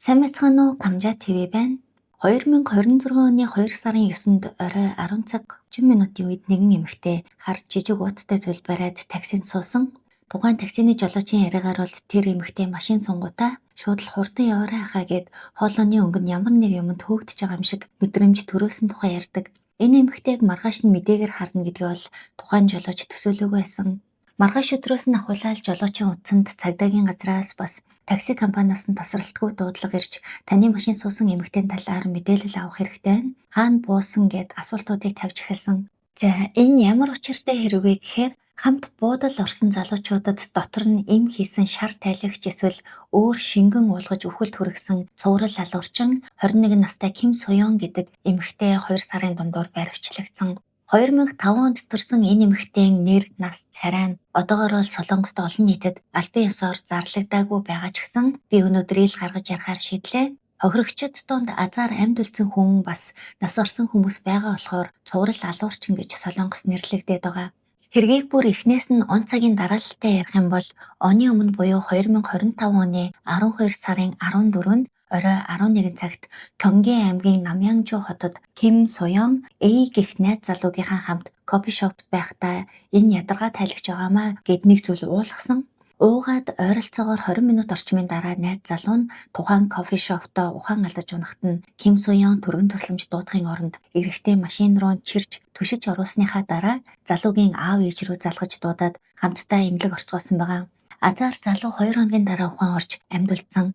Сайн мэцхан уу Камжа ТV байна. 2026 оны 2 сарын 9-нд орой 10 цаг 30 минутын үед нэгэн эмэгтэй хар жижиг ууттай зүйл бариад таксинд суусан. Тухайн таксины жолоочийн яриагаар бол тэр эмэгтэй машин сунгуудаа шууд л хурдан яваарай хаа гэд хоолойны өнгөнд ямар нэг юмд хөөгдөж байгаа юм шиг мэдрэмж төрүүлсэн тухай ярьдаг. Энэ эмэгтэйг маргааш нь мэдээгээр харна гэдгийг бол тухайн жолооч төсөөлөөгүй байсан. Маргааш өдрөөс нь ахуулаад жолоочийн утсанд цагдаагийн газраас бас такси компаниас нь тасралтгүй дуудлага ирж таны машин суусан эмэгтэйн талаар мэдээлэл авах хэрэгтэй байна. Хаана буусан гэд асуултуудыг тавьж эхэлсэн. За энэ ямар учиртай хэрэг вэ гэхээр хамт буудал орсон залуучуудад дотор нь эм хийсэн шар тайлагч эсвэл өөр шингэн уулгаж үхэлд хүргэсэн цуврал алуурчин 21 настай Ким Суён гэдэг эмэгтэй 2 сарын дундуур баривчлагдсан. 2005 онд төрсэн энэ эмэгтэйн нэр, нас, царай нь одоогоор бол Солонгост олон нийтэд албан ёсоор зарлагдаагүй байгаа ч гэсэн би өнөөдөр ил гаргаж ярихаар шийдлээ. Хохирогчид донд азар амьд үлдсэн хүн бас нас орсон хүмүүс байгаа болохоор цуврал алуурчин гэж Солонгос нэрлэгдээд байгаа. Хэргийг бүр эхнээс нь он цагийн дараалалтай ярих юм бол оны өмнө буюу 2025 оны 12 сарын 14-нд орой 11 цагт Кёнгэ аймгийн Намянжу хотод Ким Суён Эй гэх найз залуугийнхаа хамт кофе шопт байхдаа энэ ядаргаа тайлагч байгаамаа гэд нэг зүйл уулгасан. Уугаад ойролцоогоор 20 минут орчмын дараа найз залуу нь тухайн кофе шоптоо ухаан алдаж унахад нь Ким Суён түргэн тусламж дуудахын оронд эрэгтэй машин руу чирч түшиж оруулсныхаа дараа залуугийн аав ээж рүү залгаж дуудаад хамтдаа эмнэлэг орцгоосон байгаа. Азар залуу 2 хоногийн дараа ухаан орж амьд үлдсэн.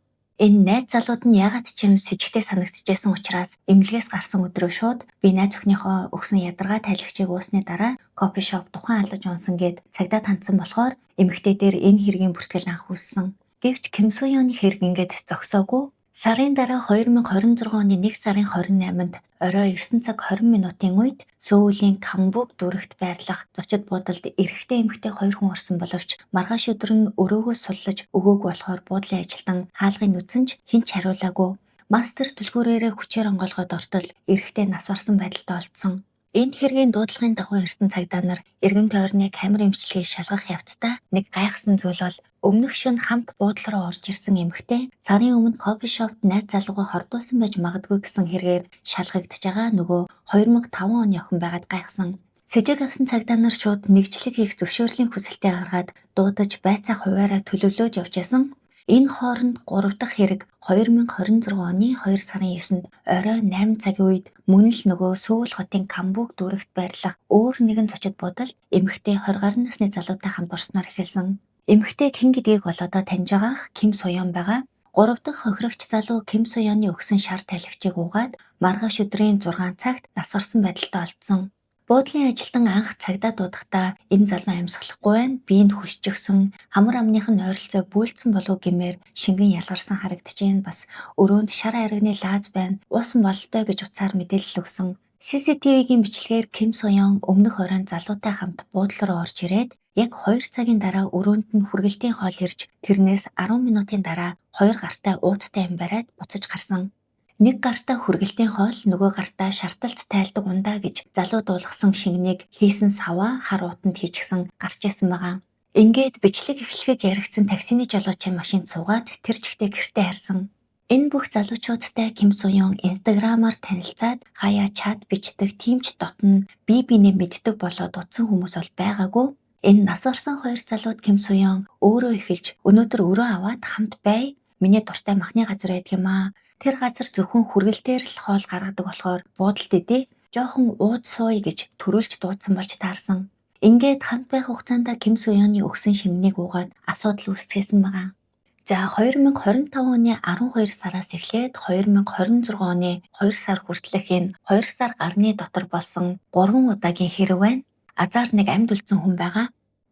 Энэ найз залууд нь ягаад ч юм с ิจ гтэй санагдчихсэн учраас эмнэлгээс гарсан өдрөө шууд би найз өхнийхөө өгсөн ядаргаа тайлагчийг уусны дараа кофе шоп тухайн алдаж унсан гэд цагдаад хандсан болохоор эмэгтэй дээр энэ хэргийн бүртгэл анх үүссэн. Гэвч Ким Суёны хэрэг ингээд зогсоогүй. Сарын дараа 2026 оны 1 сарын 28-нд орой 9 цаг 20 минутын үед Сөүлийн Камбук дүрэгт байрлах зочид буудалд эрэгтэй эмэгтэй 2 хүн орсон боловч маргааш өдөр нь өрөөгөө суллаж өгөөгүй болохоор буудлын ажилтан хаалгыг нүцэн ч хэн ч хариулаагүй. Мастер түлхүүрээрээ хүчээр онгойлгоод ортол эрэгтэй нас барсан байдалтай олдсон. Энэ хэргийн дуудлагын дагуу ирсэн цагдаа нар эргэн тойрны камер эмчилгээг шалгах явцдаа нэг гайхсан зүйл бол өмнөх шөнө хамт буудлал руу орж ирсэн эмэгтэй сарын өмнө кофе шопт найз залуугаа хордуулсан байж магадгүй гэсэн хэргээр шалгагдж байгаа нөгөө 2005 оны охин байгаад гайхсан. Сэжиг авсан цагдаа нар шууд нэгжлэг хийх зөвшөөрлийн хүсэлтээ гаргаад дуудаж байцаах хуваараа төлөвлөөж явж байсан. Энэ хооронд 3 дахь хэрэг 2026 оны 2 сарын 9-нд орой 8 цагийн үед мөн л нөгөө Сөүл хотын Камбук дүрэгт байрлах өөр нэгэн зочид буудал эмэгтэй 20 гаруй насны залуутай хамт орсноор эхэлсэн. Эмэгтэйг хэн гэдгийг болоодоо таньж байгаах Ким Суён байгаа. 3 дахь хохирогч залуу Ким Суёны өгсөн шар тайлагчийг уугаад маргааш өдрийн 6 цагт нас орсон байдалтай олдсон. Буудлын ажилтан анх цагдаа дуудахдаа энэ залуу амьсгалахгүй байна. Биеинд хүсчихсэн хамар амных нь ойролцоо бүйлдсэн болов гэмээр шингэн ялгарсан харагдчихээн. Бас өрөөнд шар аригны лааз байна. Уусан бололтой гэж утсаар мэдээлэл өгсөн. CCTV-гийн бичлэгээр Ким Суён өмнөх оройн залуутай хамт буудлал руу орж ирээд яг 2 цагийн дараа өрөөнд нь хүргэлтийн хоол ирж тэрнээс 10 минутын дараа 2 гартай ууттай юм бариад буцаж гарсан. Нэг гартаа хүргэлтийн хоол, нөгөө гартаа шарталт тайлдаг ундаа гэж залуу дуулгасан шингэнийг хийсэн саваа хар уутанд хийчихсэн гарч исэн байгаа. Ингээд бичлэг эхлэхэд яригдсан таксины жолоочийн машинд суугаад тэр чигтээ гэртээ харсан. Энэ бүх залуучуудтай Ким Суён инстаграмаар танилцаад хаяа чат бичдэг тимч дотн бие биенээ мэддэг болоод утсан хүмүүс бол байгаагүй. Энэ нас орсон 2 залууд Ким Суён өөрөө эхэлж өнөөдөр өрөө аваад хамт бай. Миний дуртай махны газар байдаг юм аа. Тэр газар зөвхөн хүргэлтээр л хоол гаргадаг болохоор буудалд идэ. Жохон ууд сууя гэж төрүүлж дуудсан болж таарсан. Ингээд хамт байх хугацаанд Ким Суёны өгсөн шингэнийг уугаад асуудал үүсгэсэн байгаа. За 2025 оны 12 сараас эхлээд 2026 оны 2 сар хүртэлх энэ 2 сар гарны дотор болсон 3 удаагийн хэрэг байна. Азар нэг амьд үлдсэн хүн байгаа.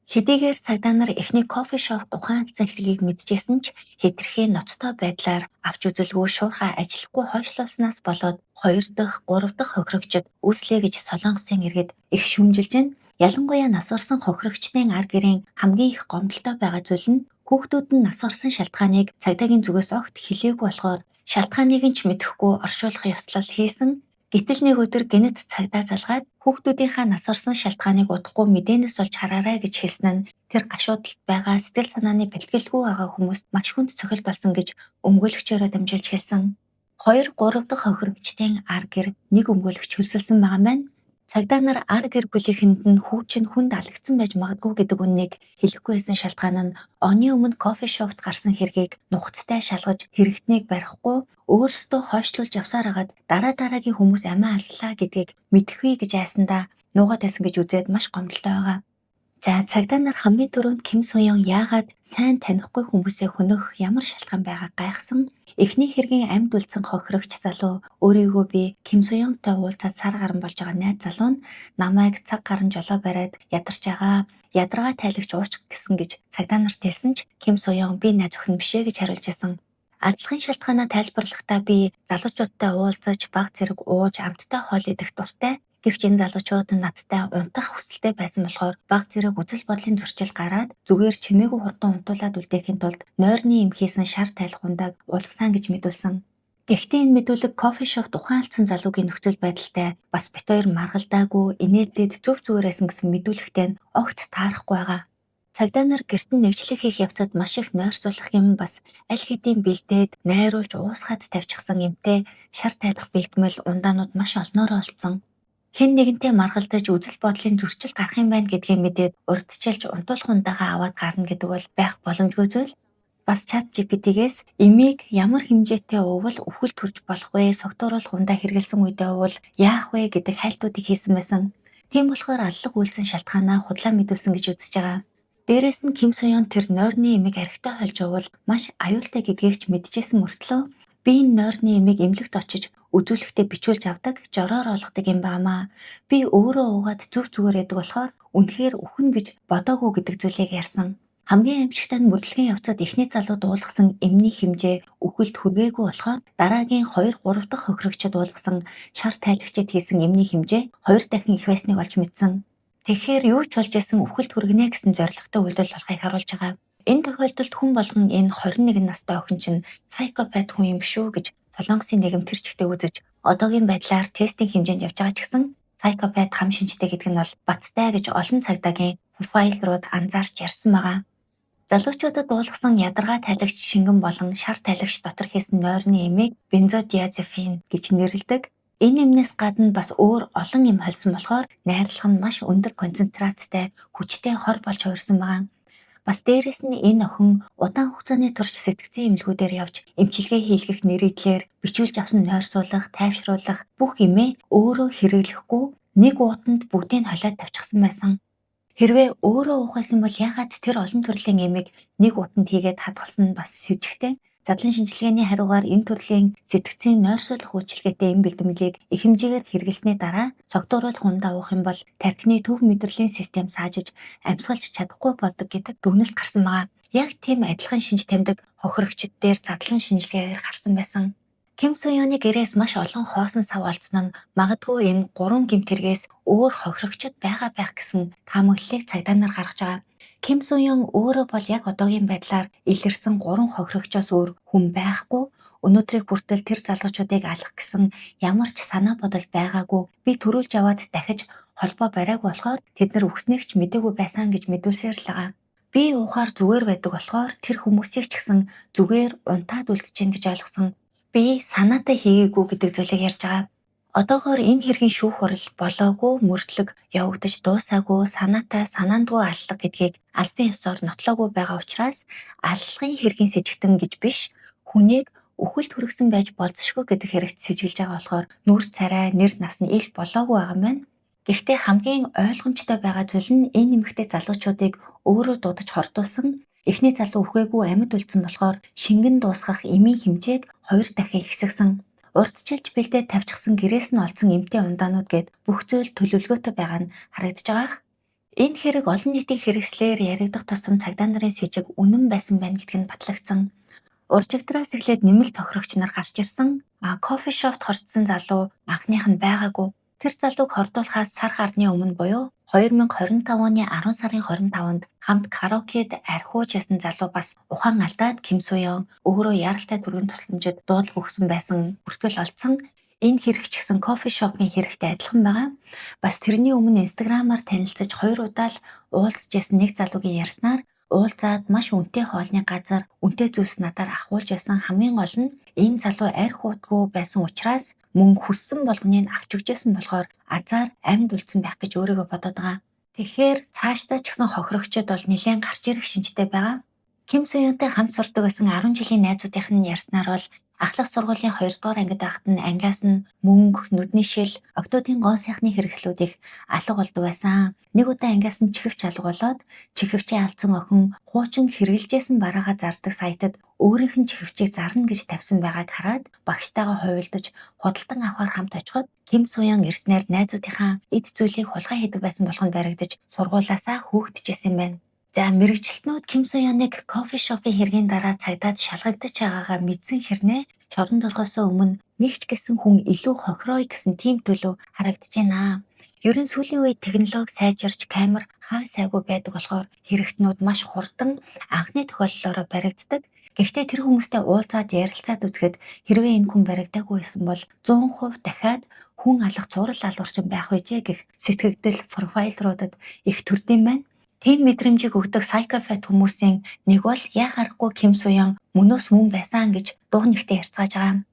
Хэдийгээр цагдаа нар эхний кофе шоп ухаан алдсан хэргийг мэдчихсэн ч хэтэрхий ноцтой байдлаар авч үзэлгүй шуурхай ажиллахгүй хойшлуулснаас болоод 2 дахь, 3 дахь хохирогчд үүслээ гэж Солонгосын иргэд их шүмжилж байна. Ялангуяа нас орсон хохирогчдын ар гэрийн хамгийн их гомдолтой байгаа зүйл нь хүүхдүүд нь нас орсон шалтгааныг цагдаагийн зүгээс огт хэлээгүй болохоор шалтгааныг нь ч мэдэхгүй оршуулах ёслол хийсэн. Гэтэл нэг өдөр гэнэт цагдаа залгаад хүүхдүүдийнхаа нас орсон шалтгааныг удахгүй мэдээнээс олж хараарай гэж хэлсэн нь Тэр гашуудалд байгаа сэтгэл санааны бэлтгэлгүй байгаа хүмүүст маш хүнд цохилт болсон гэж өмгөөлөгчөөрөө дамжуулж хэлсэн. 2-3 дахь хохирогчдын ар гэр нэг өмгөөлөгч хөлсөлсөн байгаа маань цагдаа нар ар гэр бүлийнхэнд нь хүүчин хүнд алагдсан байж магадгүй гэдэг үннийг хэлэхгүй байсан шалтгаан нь оны өмнө кофе шопт гарсан хэргийг нухацтай шалгаж хэрэгтнийг барихгүй өөрсдөө хойшлуулж явсаар хагаад дараагийн хүмүүс амиа аллаа гэдгийг мэдхгүй гэж айсандаа нуугаад байсан гэж үзээд маш гомдолтой байгаа. За цагдаа нар хамгийн түрүүнд Ким Сойон яагаад сайн танихгүй хүмүүсээ хөнөх ямар шалтгаан байгааг гайхсан. Эхний хэргийн амьд үлдсэн хохирогч залуу өөрийгөө би Ким Сойонтой уулзаад сар гарan болж байгаа найз залуу нь намайг цаг гарan жолоо бариад ядарч байгаа. Ядаргаа тайлагч уучих гэсэн гэж цагдаа нарт хэлсэн ч Ким Сойон би найз охин бишээ гэж хариулж байсан. Ажлын шалтгаанаа тайлбарлахдаа би залуучуудтай уулзаж баг зэрэг ууж амттай хоол идэх дуртай. Гэвч энэ залуучууд надтай унтах хүсэлтэй байсан болохоор баг зэрэг үзэл бодлын зөрчил гараад зүгээр чимээгүй хурдан унтуулад үлдээхийн тулд нойрны эм хийсэн шар тайлах ундааг уулгасан гэж мэдүүлсэн. Гэхдээ энэ мэдүүлэг кофе шоп тухайн алдсан залуугийн нөхцөл байдалтай бас бит хоёр маргалдаагүй инээлдэд зөв зүгээрсэн гэсэн мэдүүлэгтэй нь огт таарахгүй байгаа. Цагдаа нар гэрт нь нэгжлэг хийх явцад маш их нойрсуулах юм бас аль хэдийн бэлдээд найруулж уусгаад тавьчихсан эмтэй шар тайлах бэлтгэл ундаанууд маш олноороо олцсон. Хэн нэгэнтэй маргалдаж үзэл бодлын зөрчил гарах юм байна гэдгээ мэдээд урдчилж унтуулах ундаагаа аваад гарна гэдэг бол байх боломжгүй зүйл. Бас чат GPT-гээс эмийг ямар хэмжээтэй уувал өвхөл төрж болох вэ, согтууруулах ундаа хэрэгэлсэн үедээ уувал яах вэ гэдэг хайлтуудыг хийсэн байсан. Тийм болохоор аллах үйлсэн шалтгаанаа худлаа мэдүүлсэн гэж үзэж байгаа. Дээрээс нь Ким Сойон тэр нойрны эмийг архитай хольж уувал маш аюултай гэдгийг ч мэдчихсэн мөртлөө би энэ нойрны эмийг эмнэлэгт очиж үзүүлэхдээ бичүүлж авдаг, жороор олгодог юм баамаа. Би өөрөө уугаад зүг зүгээр байдаг болохоор үнэхээр өхөн гэж бодоогүй гэдэг зүйлийг ярьсан. Хамгийн аимшигтай нь мөрлөгийн явцад эхний залууд уулгасан эмний хэмжээ өхөлд хүргээгүй болохоор дараагийн 2-3 дахь хохирогчид уулгасан шар тайлагчид хийсэн эмний хэмжээ 2 дахин их байсныг олж мэдсэн. Тэгэхээр юу ч болж исэн өхөлд хүргэнэ гэсэн зорилготой үйлдэл болохыг харуулж байгаа. Энэ тохиолдолд хүн болгон энэ 21 настай охин чинь psychopath хүн юм шүү гэж Солонгосын нийгэм тэр чигтээ үзэж одоогийн байдлаар тестийн хэмжээнд явж байгаа ч гэсэн psychopath хам шинжтэй гэдэг нь бол баттай гэж олон цагдаагийн профайлрууд анзаарч ярьсан байгаа. Залуучуудад уулгасан ядаргаа тайлагч шингэн болон шар тайлагч дотор хийсэн нойрны эмийг бензодиазепин гэж нэрлэдэг. Энэ эмнээс гадна бас өөр олон эм холсон болохоор найрлах нь маш өндөр концентрацтай хүчтэй хор болж хувирсан байгаа. Бас дээрэс нь энэ охин удаан хугацааны турш сэтгцэн эмнэлгүүдээр явж эмчилгээ хийлгэх нэрийдлэр бичүүлж авсан нойрсуулах, тайвшруулах бүх эмээ өөрөө хэрэглэхгүй нэг уутанд бүгдийг холиод тавьчихсан байсан. Хэрвээ өөрөө уухайсан бол яагаад тэр олон төрлийн эмийг нэг уутанд хийгээд хадгалсан нь бас с ิจ гтэй. Задлан шинжилгээний хариугаар энэ төрлийн сэтгцийн нойрсуулах үйлчилгээтэй эм бэлтгэлийг их хэмжээгээр хэрэглэсний дараа цогтууруулах ундаа уух юм бол тархины төв мэдрэлийн систем саажиж амьсгалж чадахгүй болдог гэдэг дүгнэлт гарсан байгаа. Яг тийм адилхан шинж тамдиг хохирогчид дээр задлан шинжилгээгээр гарсан байсан. Ким Сойоны гэрээс маш олон хоосон сав олцсон нь магадгүй энэ 3 гэмтэргээс өөр хохирогчид байгаа байх гэсэн таамаглалыг цагдаа нар гаргаж байгаа. Ким Сойон өөрөө бол яг одоогийн байдлаар илэрсэн 3 хохирогчоос өөр хүн байхгүй. Өнөөдрийг хүртэл тэр залуучуудыг алах гэсэн ямар ч санаа бодол байгаагүй. Би төрүүлж аваад дахиж холбоо бариагүй болохоор тэд нар өгснэг ч мэдээгүй байсан гэж мэдүүлсээр л байгаа. Би уухаар зүгээр байдаг болохоор тэр хүмүүсийг ч гэсэн зүгээр унтаад үлдчихээн гэж ойлгосон. Би санаатай хийгээгүй гэдэг зүйлийг ярьж байгаа. Одоогоор энэ хэргийн шүүх хурал болоогүй, мөрдлөг явагдаж дуусаагүй, санаатай санаандгүй аллах гэдгийг албан ёсоор нотлоогүй байгаа учраас аллахын хэргийн сэжигтэн гэж биш, хүнийг өхөлд хүргэсэн байж болзошгүй гэдэг хэрэгт сэжиглэж байгаа болохоор нүр царай, нэр нас нь ил болоогүй байгаа юм байна. Гэхдээ хамгийн ойлгомжтой байгаа зүйл нь энэ эмэгтэй залуучуудыг өөрөө дуудаж хордуулсан. Эхний залуу үхгээгүй амьд үлдсэн болохоор шингэн дуусгах эмийн хэмжээг 2 дахин ихсгсэн. Урдчилж бэлдээд тавьчихсан гэрээс нь олдсон эмтэй ундаанууд гээд бүх зүйл төлөвлөгөөтэй байгаа нь харагдаж байгаа. Энэ хэрэг олон нийтийн хэрэгслээр яригдах тусам цагдаа нарын сэжиг үнэн байсан байна гэдг нь батлагдсан. Уржигдраас эхлээд нэмэлт тохирогч нар гарч ирсэн. Кофе шопт хорцсон залуу анхных нь байгаагүй. Тэр залууг хордуулахаас сар гарны өмнө буюу 2025 оны 10 сарын 25-нд хамт караокед архиуж ясан залуу бас ухаан алдаад Ким Сойон өөрөө яралтай түргэн тусламжид дуудлага өгсөн байсан бүртгэл олдсон. Энэ хэрэг ч гэсэн кофе шопын хэрэгтэй адилхан байгаа. Бас тэрний өмнө инстаграмаар танилцаж 2 удаа л уулзж байсан нэг залуугийн ярьснаар уулзаад маш үнэтэй хоолны газар үнэтэй зүйлс надаар ахуулж байсан. Хамгийн гол нь энэ залуу арх утгүй байсан учраас мөнгө хүссэн болгоныг авч өгч байсан болохоор азар амьд үлдсэн байх гэж өөрийгөө бодоод байгаа. Тэгэхээр цаашдаа ч гэсэн хохирогчд бол нэлээд гарч ирэх шинжтэй байгаа. Ким Соёнтой хамт сурдаг байсан 10 жилийн найзуудынх нь ярьснаар бол ахлах сургуулийн 2 дугаар ангид байхад нь ангиас нь мөнгө, нүдний шил, октоодын гоо сайхны хэрэгслүүдийг алга болдог байсан. Нэг удаа ангиас нь чихвч алга болоод чихвчээ алдсан охин хуучин хэрэгжилжсэн бараагаа зардаг сайтад өөрийнх нь чихвчийг зарна гэж тавьсан байгааг хараад багштайгаа хувилдаж худалдан авахар хамт очиход Ким Соён ирснээр найзуудынхаа эд зүйлийг хулгай хийдэг байсан болоход баригдаж сургуулаасаа хөөгдөжсэн байна. За мэрэгчлэтнүүд Ким Соёныг кофе шопын хэргийн дараа цагдаад шалгагдаж байгаагаа мэдсэн хэрнээ шоронд орохоос өмнө нэг ч гэсэн хүн илүү хохироо гэсэн тийм төлөв харагдаж байна. Ер нь сүүлийн үед технологи сайжирч камер хаа сайгүй байдаг болохоор хэрэгтнүүд маш хурдан анхны тохиоллолоор баригддаг. Гэхдээ тэр хүмүүстэй уулзаад ярилцаад үзэхэд хэрвээ энэ хүн баригдаагүй байсан бол 100% дахиад хүн алах зурал алуурчин байх үжээ гэх сэтгэгдэл профайлруудад их төрдөм байна. Тийм мэдрэмжийг өгдөг psychopath хүмүүсийн нэг бол яа харахгүй Ким Соён мөнөөс мөн байсан гэж дуу нэгтээ ярьцгааж байгаа.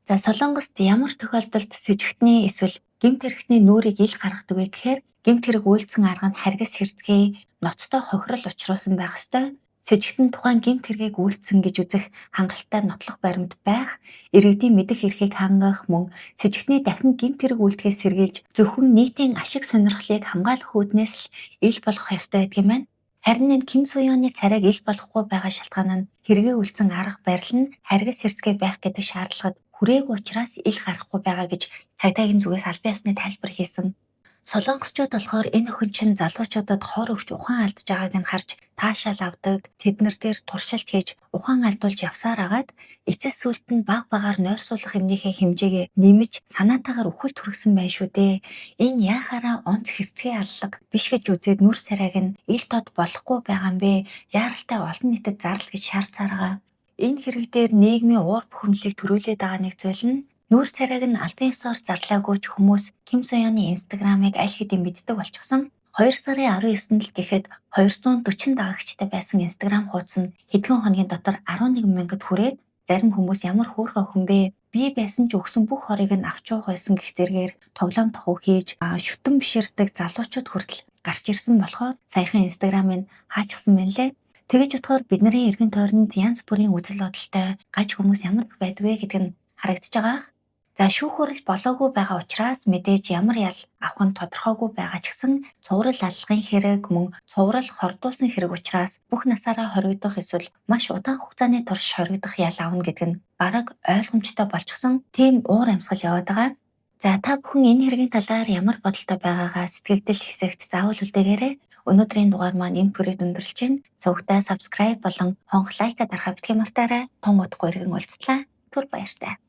За Солонгост ямар тохиолдолд с ิจ гтний эсвэл гэмт хэрэгтний нүүрийг ил гаргадаг вэ гэхээр гэмт хэрэг үйлдсэн арга нь харгас хэрцгий ноцтой хохирол учруулсан байх ёстой. С ิจ гтэн тухайн гэмт хэргийг үйлдсэн гэж үзэх хангалттай нотлох баримт байх, иргэдийн мэдэх эрхийг хангах мөн с ิจ гтний дахин гэмт хэрэг үйлдэхээс сэргийлж зөвхөн нийтийн ашиг сонирхлыг хамгаалах үүднээс л ил болох ёстой гэдэг юм байна. Харин энэ Ким Соёны царайг ил болохгүй байгаа шалтгаан нь хэрэгээ үйлдсэн арга барил нь харгас хэрцгий байх гэдэг шаардлагад хүрээгүй учраас ил гарахгүй байгаа гэж цагдаагийн зүгээс албан ёсны тайлбар хийсэн. Солонгосчууд болохоор энэ охин чинь залуучуудад хор өгч ухаан алдж байгааг нь харж таашаал авдаг, тэднэр дээр туршилт хийж ухаан алдуулж явсаар агаад эцэс сүлд нь баг багаар нойрсуулах юмнийхээ хэмжээгээ нэмж санаатаагаар үхэлд хүргэсэн байх шүү дээ. Энэ яахаараа онц хэрцгий аллаг биш гэж үзээд нүр царайг нь ил тод болохгүй байгаа юм бэ? Яаралтай олон нийтэд зарлал гэж шаардсаар байгаа. Энэ хэрэг дээр нийгмийн уур бухимдлыг төрүүлээд байгаа нэг зүйл нь нүүр царайг нь албан ёсоор зарлаагүй ч хүмүүс Ким Соёны инстаграмыг аль хэдийн мэддэг болчихсон. 2 сарын 19-нд л гэхэд 240 дагагчтай байсан инстаграм хуудас нь хэдхэн хоногийн дотор 11 мянгад хүрээд зарим хүмүүс ямар хөөрхөн охин бэ? Би байсан ч өгсөн бүх хорыг нь авч уух байсан гэх зэргээр тоглоом тохуу хийж шүтэн биширдэг залуучууд хүртэл гарч ирсэн болохоор саяхан инстаграмыг хаачихсан байна лээ. Тэгэж бодохоор бидний эргэн тойронд янз бүрийн үзэл бодолтой гаж хүмүүс ямар байдг вэ гэдэг нь харагдаж байгаа. За шүүхөрл болоогүй байгаа учраас мэдээж ямар ял авах нь тодорхойгүй байгаа ч гэсэн цуврал аллагын хэрэг мөн цуврал хордуулсан хэрэг учраас бүх насаараа хоригдох эсвэл маш удаан хугацааны турш хоригдох ял авна гэдэг нь бараг ойлгомжтой болчихсон тийм уур амьсгал яваад байгаа. За та бүхэн энэ хэргийн талаар ямар бодолтой байгаагаа сэтгэгдэл хэсэгт заавал үлдээгээрэй. Өнөөдрийн дугаар маань энэ бүрээд өндөрлж байна. Цогтаа subscribe болон хонх лайка дарахаа битгий мартаарай. Тун удахгүй иргэн уулзлаа. Түр баяртай.